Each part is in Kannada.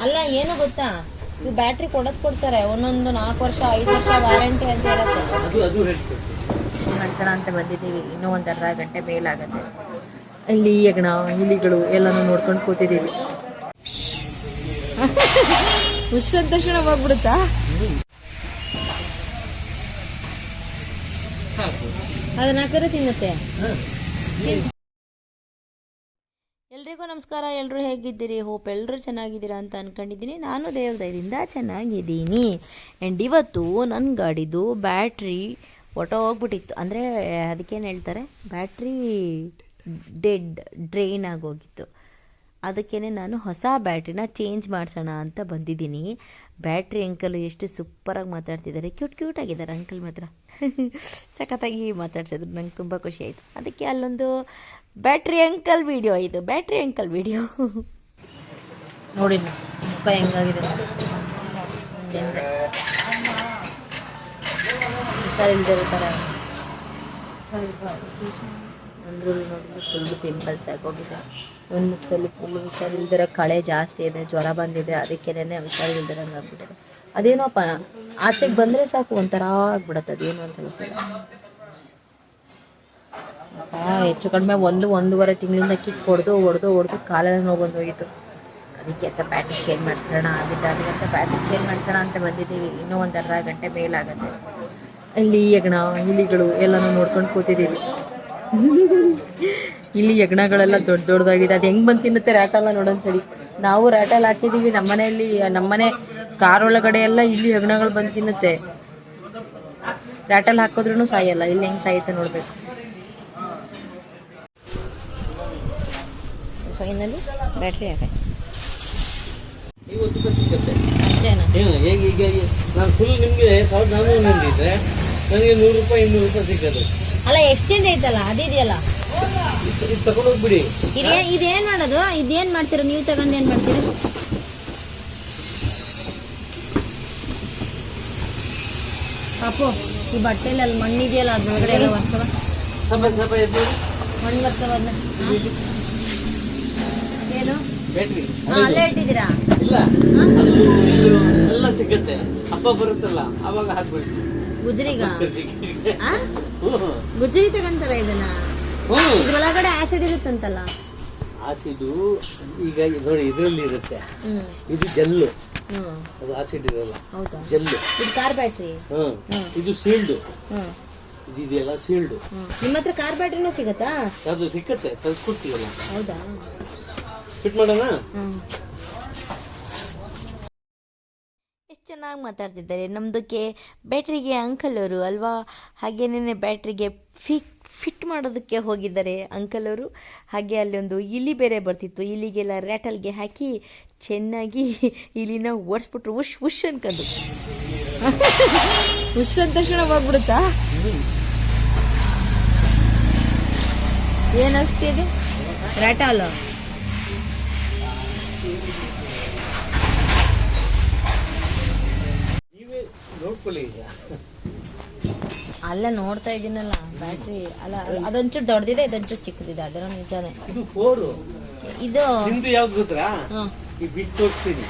ಅಲ್ಲ ಏನು ಗೊತ್ತಾ, ಇವು ಬ್ಯಾಟ್ರಿ ಕೊಡ್ತಾರೆ ಒಂದೊಂದು 4 ವರ್ಷ 5 ವರ್ಷ ವಾರಂಟಿ ಅಂತ ಹೇಳುತ್ತೆ. ನಡೆಸೋಣ ಅಂತ ಬಂದಿದ್ದೀವಿ. ಇನ್ನೂ ಒಂದು ಅರ್ಧ ಗಂಟೆ ಮೇಲಾಗತ್ತೆ. ಅಲ್ಲಿ ಹೆಗ್ಣ ಇಲಿಗಳು ಎಲ್ಲಾನು ನೋಡ್ಕೊಂಡು ಕೂತಿದ್ದೀವಿ. ಹುಷಂದ ತಕ್ಷಣ ಹೋಗ್ಬಿಡುತ್ತಾ? ಅದನ್ನ ಹಾಕಿದ್ರೆ ತಿನ್ನುತ್ತೆ. ಎಲ್ರಿಗೂ ನಮಸ್ಕಾರ. ಎಲ್ಲರೂ ಹೇಗಿದ್ದೀರಿ? ಹೋಪ್ ಎಲ್ಲರೂ ಚೆನ್ನಾಗಿದ್ದೀರಾ ಅಂತ ಅನ್ಕೊಂಡಿದ್ದೀನಿ. ನಾನು ದೇವ್ರ ದಯದಿಂದ ಚೆನ್ನಾಗಿದ್ದೀನಿ. ಆ್ಯಂಡ್ ಇವತ್ತು ನನ್ನ ಗಾಡಿದು ಬ್ಯಾಟ್ರಿ ಹೋಗ್ಬಿಟ್ಟಿತ್ತು. ಅಂದರೆ ಅದಕ್ಕೇನು ಹೇಳ್ತಾರೆ, ಬ್ಯಾಟ್ರಿ ಡ್ರೈನ್ ಆಗೋಗಿತ್ತು. ಅದಕ್ಕೇ ನಾನು ಹೊಸ ಬ್ಯಾಟ್ರಿನ ಚೇಂಜ್ ಮಾಡಿಸೋಣ ಅಂತ ಬಂದಿದ್ದೀನಿ. ಬ್ಯಾಟ್ರಿ ಅಂಕಲ್ ಎಷ್ಟು ಸೂಪರಾಗಿ ಮಾತಾಡ್ತಿದ್ದಾರೆ, ಕ್ಯೂಟ್ ಆಗಿದ್ದಾರೆ ಅಂಕಲ್ ಮಾತ್ರ. ಸಖತ್ತಾಗಿ ಮಾತಾಡ್ಸಿದ್ರು, ನಂಗೆ ತುಂಬ ಖುಷಿ ಆಯಿತು. ಅದಕ್ಕೆ ಅಲ್ಲೊಂದು ಬ್ಯಾಟ್ರಿ ಅಂಕಲ್ ವಿಡಿಯೋ, ಇದು ಬ್ಯಾಟ್ರಿ ಅಂಕಲ್ ವಿಡಿಯೋ ನೋಡಿ. ಮುಖ ಹೆಂಗಾಗಿದೆ, ಹುಷಾರಿಲ್ದಿರೋ ಥರ ಅಂದ್ರೂ ನೋಡಿದ್ರೆ ಫುಲ್ಲು ಪಿಂಪಲ್ಸ್ ಆಗೋಗಿದೆ. ಒಂದು ಮುಖದಲ್ಲಿ ಫುಲ್ಲು ಹುಷಾರಿಲ್ದಿರೋ ಕಳೆ ಜಾಸ್ತಿ ಇದೆ, ಜ್ವರ ಬಂದಿದೆ. ಅದಕ್ಕೇನೆ ಹುಷಾರಿಲ್ದಿರಂಗೆ ಆಗ್ಬಿಟ್ಟಿದೆ. ಅದೇನೋಪ್ಪ ಆಚೆಗೆ ಬಂದರೆ ಸಾಕು ಒಂಥರ ಆಗ್ಬಿಡುತ್ತೆ. ಅದೇನು ಅಂತ ಗೊತ್ತಿಲ್ಲ. ಹೆಚ್ಚು ಕಡಿಮೆ 1-1.5 ತಿಂಗಳಿಂದ ಕಿಕ್ ಹೊಡೆದು ಕಾಲೆಲ್ಲ ನೋವು ಬಂದೋಗಿತ್ತು. ಅದಕ್ಕೆ ಅಂತ ಬ್ಯಾಟ್ರಿ ಚೇಂಜ್ ಮಾಡಿಸ್ಕೊಳ್ಳೋಣ ಅದಕ್ಕೆ ಬ್ಯಾಟ್ರಿ ಚೇಂಜ್ ಮಾಡಿಸೋಣ ಅಂತ ಬಂದಿದ್ದೀವಿ. ಇನ್ನೂ ಒಂದು ಅರ್ಧ ಗಂಟೆ ಮೇಲಾಗತ್ತೆ. ಅಲ್ಲಿ ಹೆಗ್ಣ ಇಲಿಗಳು ಎಲ್ಲಾನು ನೋಡ್ಕೊಂಡು ಕೂತಿದ್ದೀವಿ. ಇಲ್ಲಿ ಹೆಗ್ಣಗಳೆಲ್ಲ ದೊಡ್ಡದಾಗಿದೆ. ಅದು ಹೆಂಗೆ ಬಂದು ತಿನ್ನುತ್ತೆ ರ್ಯಾಟೆಲ್ಲ ನೋಡೋಂಥೇಳಿ. ನಾವು ರ್ಯಾಟೆಲ್ ಹಾಕಿದ್ದೀವಿ ನಮ್ಮನೆ ಕಾರ್ ಒಳಗಡೆ ಎಲ್ಲ ಇಲ್ಲಿ ಹೆಗ್ಣಗಳು ಬಂದು ತಿನ್ನುತ್ತೆ. ರ್ಯಾಟೆಲ್ ಹಾಕಿದ್ರೂ ಸಾಯಲ್ಲ. ಇಲ್ಲಿ ಹೆಂಗೆ ಸಾಯುತ್ತೆ ನೋಡಬೇಕು. ಫೈನಲಿ ಬ್ಯಾಟ್ರಿ ಹಾಕಿ ಅಷ್ಟೇನಾ? ಅಲ್ಲ ಎಕ್ಸ್ಚೇಂಜ್ ಐತಲ್ಲ, ಅದಿದೆಯಲ್ಲ, ಇದೇನ್ ಮಾಡೋದು? ಇದೇನ್ ಮಾಡ್ತೀರಾ ನೀವು? ತಗೊಂಡು ಏನ್ ಮಾಡ್ತೀರಾ? ಪಾಪು ಈ ಬಟ್ಟೆಲಿ ಅಲ್ಲಿ ಮಣ್ಣಿದೆಯಲ್ಲ, ಅದ್ರೊಳಗಡೆ ಎಲ್ಲ ವರ್ಷವ ಮಣ್ಣು ಬರ್ಸವ. ಏನು ಅಲ್ಲೇ ಇಟ್ಟಿದ್ದೀರಾ? ಗುಜ್ರಿಗ ಗುಜ್ರಿ ತಗಂತಾರ ಇದನ್ನ? ಇದ್ರೊಳಗಡೆ ಆಸಿಡ್ ಇರುತ್ತಂತಲ್ಲ. ಆಸಿಡ್ ಈಗ ನೋಡಿ ಇದ್ರಲ್ಲಿ ಇರುತ್ತೆ. ಇದು ಜೆಲ್ಲು, ಅದು ಆಸಿಡ್ ಇರಲ್ಲ. ಹೌದಾ? ಜೆಲ್ಲು. ಇದು ಕಾರ್ ಬ್ಯಾಟ್ರಿ. ಇದು ಸೀಲ್ಡ್. ಇದೆಯಲ್ಲ ಸೀಲ್ಡ್. ನಿಮ್ಮ ಹತ್ರ ಕಾರ್ ಬ್ಯಾಟ್ರಿನೂ ಸಿಗತ್ತಾ? ಅದು ಸಿಕ್ಕತ್ತೆ, ತರಿಸ್ಕೊಡ್ತೀವಲ್ಲ. ಹೌದಾ? ಫಿಟ್ ಮಾಡೋಣ. ಎಷ್ಟು ಚೆನ್ನಾಗಿ ಮಾತಾಡ್ತಿದ್ದಾರೆ. ನಮ್ದಕ್ಕೆ ಬ್ಯಾಟ್ರಿಗೆ ಅಂಕಲ್ ಅವರು ಅಲ್ವಾ? ಹಾಗೇನೇ ಬ್ಯಾಟ್ರಿಗೆ ಫಿಟ್ ಮಾಡೋದಕ್ಕೆ ಹೋಗಿದ್ದಾರೆ ಅಂಕಲ್ ಅವರು. ಹಾಗೆ ಅಲ್ಲಿ ಒಂದು ಇಲಿ ಬೇರೆ ಬರ್ತಿತ್ತು. ಇಲಿಗೆಲ್ಲ ರ್ಯಾಟಲ್ಗೆ ಹಾಕಿ ಚೆನ್ನಾಗಿ ಇಲಿನ ಓಡಿಸ್ಬಿಟ್ರು. ಉಶ್ ಅನ್ಕೊಂಡು. ಉಶ್ ಅಂದ ತಕ್ಷಣ ಹೋಗ್ಬಿಡುತ್ತಾ? ಏನಷ್ಟಿದೆ ರ್ಯಾಟಲ್? ಅಲ್ಲ ನೋಡ್ತಾ ಇದೀನಲ್ಲ ಬ್ಯಾಟ್ರಿ. ಅಲ್ಲ ಅದೊಂಚೂರು ದೊಡ್ಡದಿದೆ, ಇದೊಂಚೂರು ಚಿಕ್ಕದಿದೆ. ಅದರ ನಿಜಾನೇ. ಇದು ನಿಮ್ದು ಯಾವ್ದು ಗೊತ್ತಾ? ಈ ಬಿಟ್ ತೋರಿಸ್ತೀನಿ.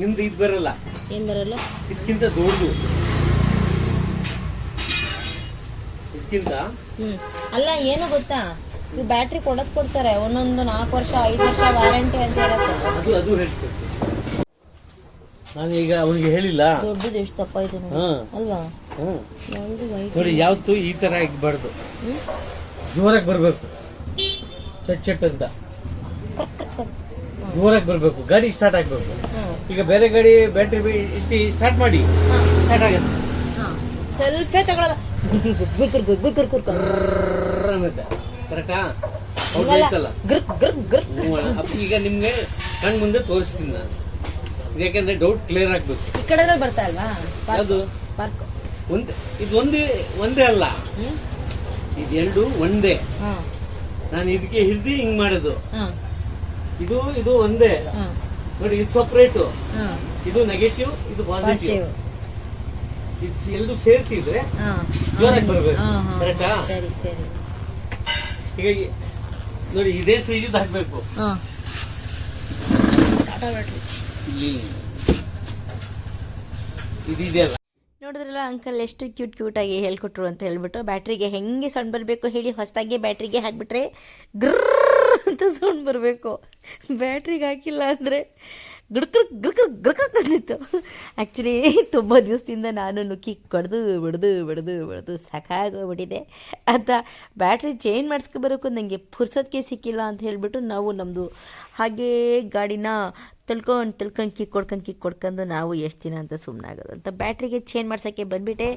ನಿಮ್ದು ಇದು ಬರಲ್ಲ. ಏನ್ ಬರಲ್ಲ? ಇದಕ್ಕಿಂತ ದೊಡ್ಡದು. ಇದಕ್ಕಿಂತ ಅಲ್ಲ ಏನು ಗೊತ್ತಾ, ಇವು ಬ್ಯಾಟ್ರಿ ಕೊಡ್ತಾರೆ ಒಂದೊಂದು 4 ವರ್ಷ 5 ವರ್ಷ ವಾರಂಟಿ ಅಂತ ಹೇಳುತ್ತೆ. ಅದು ಹೇಳ್ತೇನೆ ನಾನು. ಈಗ ಅವನಿಗೆ ಹೇಳಿಲ್ಲ. ದೊಡ್ಡದು ಎಷ್ಟು ದಪ್ಪ ಇದೆ ಅಲ್ವಾ? ನೋಡಿ ಯಾವತ್ತು ಈ ತರ ಇಗ್ಬಾರ್ದು, ಜೋರಾಗಿ ಬರ್ಬೇಕು. ಚಟ್ ಅಂತ ಜೋರಾಗಿ ಬರ್ಬೇಕು. ಗಾಡಿ ಸ್ಟಾರ್ಟ್ ಆಗ್ಬೇಕು. ಈಗ ಬೇರೆ ಗಾಡಿ ಬ್ಯಾಟ್ರಿ ಇಟ್ಟು ಸ್ಟಾರ್ಟ್ ಮಾಡಿ, ಸ್ಟಾರ್ಟ್ ಆಗತ್ತೆ. ಸ್ವಲ್ಪ ತಗೊಳ್ಳಲ್ಲ, ಕರೆಕ್ಟಾ? ಈಗ ನಿಮ್ಗೆ ಕಣ್ ಮುಂದೆ ತೋರಿಸ್ತೀನಿ ನಾನು, ಯಾಕಂದ್ರೆ ಡೌಟ್ ಕ್ಲಿಯರ್ ಆಗ್ಬೇಕು. ಈ ಕಡೆ ಬರ್ತಾ ಅಲ್ವಾ ಅದು ಸ್ಪಾರ್ಕ್? ಇದು ಒಂದೇ ಅಲ್ಲ, ಇದೆರಡು ಒಂದೇ. ನಾನು ಇದಕ್ಕೆ ಹಿಡ್ದು ಹಿಂಗ್ ಮಾಡೋದು. ಇದು ಒಂದೇ ನೋಡಿ. ಇದು ಸಪರೇಟ್, ಇದು ನೆಗೆಟಿವ್, ಇದು ಪಾಸಿಟಿವ್. ಎರಡು ಸೇರಿಸಿದ್ರೆ ಜೋರಾಗಿ ಬರ್ಬೇಕು. ಕರೆಕ್ಟಾ? ಈಗ ನೋಡಿ ಇದೇ ಸೈಜ್ ಹಾಕ್ಬೇಕು. ಟಾಟಾ ಬ್ಯಾಟ್ರಿ ಇಲ್ಲಿ ಇದೆಯಲ್ಲ. ನೋಡಿದ್ರಲ್ಲ ಅಂಕಲ್ ಎಷ್ಟು ಕ್ಯೂಟಾಗಿ ಹೇಳ್ಕೊಟ್ರು ಅಂತ ಹೇಳ್ಬಿಟ್ಟು ಬ್ಯಾಟ್ರಿಗೆ ಹೆಂಗೆ ಸೌಂಡ್ ಬರಬೇಕು ಹೇಳಿ, ಹೊಸದಾಗಿ ಬ್ಯಾಟ್ರಿಗೆ ಹಾಕಿಬಿಟ್ರೆ ಗ್ರರ್ ಅಂತ ಸೌಂಡ್ ಬರಬೇಕು. ಬ್ಯಾಟ್ರಿಗೆ ಹಾಕಿಲ್ಲ ಅಂದರೆ ಗೃಕ್ ಅಂದಿತ್ತು. ಆ್ಯಕ್ಚುಲಿ ತುಂಬ ದಿವಸದಿಂದ ನಾನು ನುಕ್ಕಿ ಬಡ್ದು ಸಾಕಾಗೋಗ್ಬಿಟ್ಟಿದೆ ಅಂತ ಬ್ಯಾಟ್ರಿ ಚೇಂಜ್ ಮಾಡಿಸ್ಕೊಬರೋಕ್ಕೂ ನನಗೆ ಪುರ್ಸೋದಕ್ಕೆ ಸಿಕ್ಕಿಲ್ಲ ಅಂತ ಹೇಳಿಬಿಟ್ಟು ನಾವು ನಮ್ಮದು ಹಾಗೇ ಗಾಡಿನ ತಿಳ್ಕೊಂಡು ಕಿಕ್ ಕೊಡ್ಕೊಂಡು ನಾವು ಎಷ್ಟು ದಿನ ಅಂತ ಸುಮ್ಮನಾಗೋದು ಅಂತ ಬ್ಯಾಟ್ರಿಗೆ ಚೇಂಜ್ ಮಾಡ್ಸೋಕ್ಕೆ ಬಂದುಬಿಟ್ಟೆ.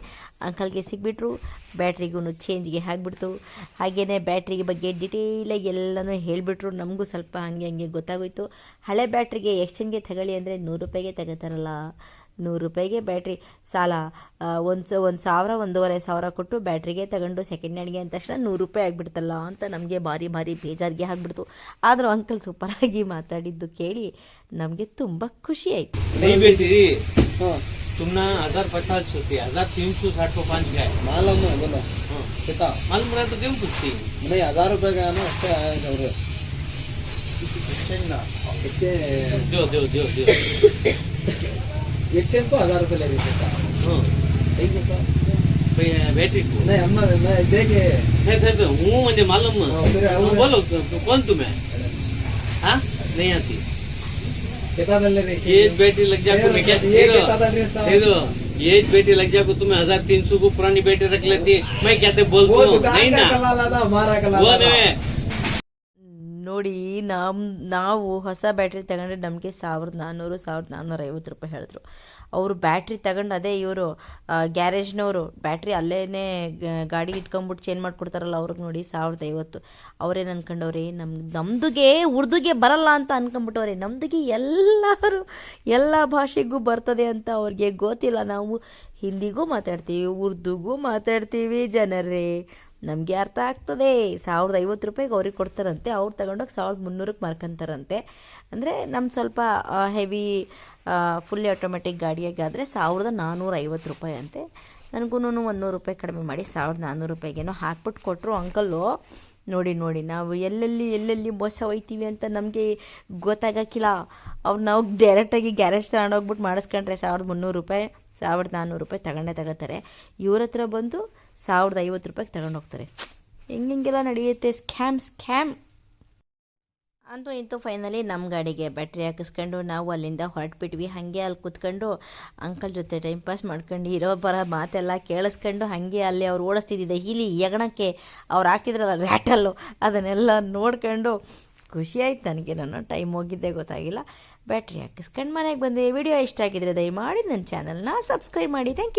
ಅಂಕಲ್ಗೆ ಸಿಕ್ಬಿಟ್ರು, ಬ್ಯಾಟ್ರಿಗೂ ಚೇಂಜ್ಗೆ ಹಾಕ್ಬಿಡ್ತು. ಹಾಗೆಯೇ ಬ್ಯಾಟ್ರಿಗೆ ಬಗ್ಗೆ ಡಿಟೇಲಾಗಿ ಎಲ್ಲನೂ ಹೇಳಿಬಿಟ್ರು. ನಮಗೂ ಸ್ವಲ್ಪ ಹಂಗೆ ಗೊತ್ತಾಗೋಯ್ತು. ಹಳೆ ಬ್ಯಾಟ್ರಿಗೆ ಎಕ್ಸ್ಚೇಂಜ್ಗೆ ತಗೊಳ್ಳಿ ಅಂದರೆ 100 ರೂಪಾಯಿಗೆ ತಗೋತಾರಲ್ಲ, 100 ರೂಪಾಯಿಗೆ ಬ್ಯಾಟ್ರಿ ಸಾಲ 1,000 1,500 ಕೊಟ್ಟು ಬ್ಯಾಟ್ರಿಗೆ ತಗೊಂಡು ಸೆಕೆಂಡ್ ಹ್ಯಾಂಡ್ಗೆ ಅಂದ ತಕ್ಷಣ 100 ರೂಪಾಯಿ ಆಗಿಬಿಡ್ತಲ್ಲ ಅಂತ ನಮಗೆ ಭಾರಿ ಬೇಜಾರಿಗೆ ಆಗಿಬಿಡ್ತು. ಆದರೂ ಅಂಕಲ್ ಸೂಪರಾಗಿ ಮಾತಾಡಿದ್ದು ಕೇಳಿ ನಮಗೆ ತುಂಬ ಖುಷಿ ಆಯಿತು. तुमना 1,050 होती 1,360 को 5 का है मालूम है बोला कितना मालूम रहा तो क्यों पूछती नहीं 1,000 रुपए का है ना उसका आया और दो एक्सचेंज को 1,000 रुपए ले रही थी ठीक है सर बैटरी को नहीं हम देखे हूँ मुझे मालूम बोलो कौन तुम्हें हाँ नहीं आती कितना ले रही ये बैटरी लग जाए मैं क्या देखो ये बैटरी लग जाए तुम्हें 1,300 को पुरानी बैटरी रख लेती मैं कहते बोलता हूँ नहीं ना हमारा वो नहीं ನೋಡಿ ನಾವು ಹೊಸ ಬ್ಯಾಟ್ರಿ ತಗೊಂಡ್ರೆ ನಮಗೆ 1,400 ರೂಪಾಯಿ ಹೇಳಿದ್ರು. ಅವರು ಬ್ಯಾಟ್ರಿ ತಗೊಂಡು ಅದೇ ಇವರು ಗ್ಯಾರೇಜ್ನವರು ಬ್ಯಾಟ್ರಿ ಅಲ್ಲೇ ಗಾಡಿ ಇಟ್ಕೊಂಬಿಟ್ಟು ಚೇಂಜ್ ಮಾಡಿಕೊಡ್ತಾರಲ್ಲ ಅವ್ರಿಗೆ ನೋಡಿ 1,050. ಅವ್ರೇನು ಅನ್ಕೊಂಡವ್ರೆ ಉರ್ದುಗೆ ಬರಲ್ಲ ಅಂತ ಅನ್ಕೊಂಬಿಟ್ಟವ್ರೆ. ನಮ್ದುಗೆ ಎಲ್ಲ ಭಾಷೆಗೂ ಬರ್ತದೆ ಅಂತ ಅವ್ರಿಗೆ ಗೊತ್ತಿಲ್ಲ. ನಾವು ಹಿಂದಿಗೂ ಮಾತಾಡ್ತೀವಿ, ಉರ್ದುಗೂ ಮಾತಾಡ್ತೀವಿ ಜನರೇ, ನಮಗೆ ಅರ್ಥ ಆಗ್ತದೆ. 1,050 ರೂಪಾಯಿಗೆ ಅವ್ರಿಗೆ ಕೊಡ್ತಾರಂತೆ, ಅವ್ರು ತಗೊಂಡೋಗಿ 1,300ಕ್ಕೆ ಮಾರ್ಕೊಂತಾರಂತೆ. ಅಂದರೆ ನಮ್ಮ ಸ್ವಲ್ಪ ಹೆವಿ ಫುಲ್ಲಿ ಆಟೋಮೆಟಿಕ್ ಗಾಡಿಯಾಗಾದರೆ 1,450 ರೂಪಾಯಿ ಅಂತೆ. ನನಗೂ 100 ರೂಪಾಯಿ ಕಡಿಮೆ ಮಾಡಿ 1,400 ರೂಪಾಯಿಗೇನೋ ಹಾಕ್ಬಿಟ್ಟು ಕೊಟ್ಟರು ಅಂಕಲ್ಲು. ನೋಡಿ ನಾವು ಎಲ್ಲೆಲ್ಲಿ ಮೋಸ ಹೋಯ್ತೀವಿ ಅಂತ ನಮಗೆ ಗೊತ್ತಾಗಕ್ಕಿಲ್ಲ. ಅವ್ರು ನಾವು ಡೈರೆಕ್ಟಾಗಿ ಗ್ಯಾರೇಜ್ ತಗೊಂಡೋಗ್ಬಿಟ್ಟು ಮಾಡಿಸ್ಕೊಂಡ್ರೆ 1,300 ರೂಪಾಯಿ 1,400 ರೂಪಾಯಿ ತಗೋತಾರೆ. ಇವ್ರ ಹತ್ರ ಬಂದು 1,050 ರೂಪಾಯಿಗೆ ತಗೊಂಡೋಗ್ತಾರೆ. ಹೆಂಗೆಲ್ಲ ನಡೆಯುತ್ತೆ ಸ್ಕ್ಯಾಮ್ ಅಂತೂ ಇಂತೂ ಫೈನಲಿ ನಮ್ಮ ಗಾಡಿಗೆ ಬ್ಯಾಟ್ರಿ ಹಾಕಿಸ್ಕೊಂಡು ನಾವು ಅಲ್ಲಿಂದ ಹೊರಟ್ಬಿಟ್ವಿ. ಹಾಗೆ ಅಲ್ಲಿ ಕೂತ್ಕೊಂಡು ಅಂಕಲ್ ಜೊತೆ ಟೈಮ್ ಪಾಸ್ ಮಾಡ್ಕೊಂಡು ಇರೋ ಮಾತೆಲ್ಲ ಕೇಳಿಸ್ಕೊಂಡು ಹಾಗೆ ಅಲ್ಲಿ ಅವ್ರು ಓಡಿಸ್ತಿದ್ದಿದ್ದೆ ಹೀಲಿ ಯಗಣಕ್ಕೆ ಅವ್ರು ಹಾಕಿದ್ರಲ್ಲ ರ್ಯಾಟಲ್ಲು ಅದನ್ನೆಲ್ಲ ನೋಡ್ಕೊಂಡು ಖುಷಿ ಆಯ್ತು ನನಗೆ. ನಾನು ಟೈಮ್ ಹೋಗಿದ್ದೆ ಗೊತ್ತಾಗಿಲ್ಲ. ಬ್ಯಾಟ್ರಿ ಹಾಕಿಸ್ಕೊಂಡು ಮನೆಗೆ ಬಂದೆ. ವಿಡಿಯೋ ಇಷ್ಟ ಆಗಿದ್ರೆ ದಯಮಾಡಿ ನನ್ನ ಚಾನಲ್ನ ಸಬ್ಸ್ಕ್ರೈಬ್ ಮಾಡಿ. Thank you.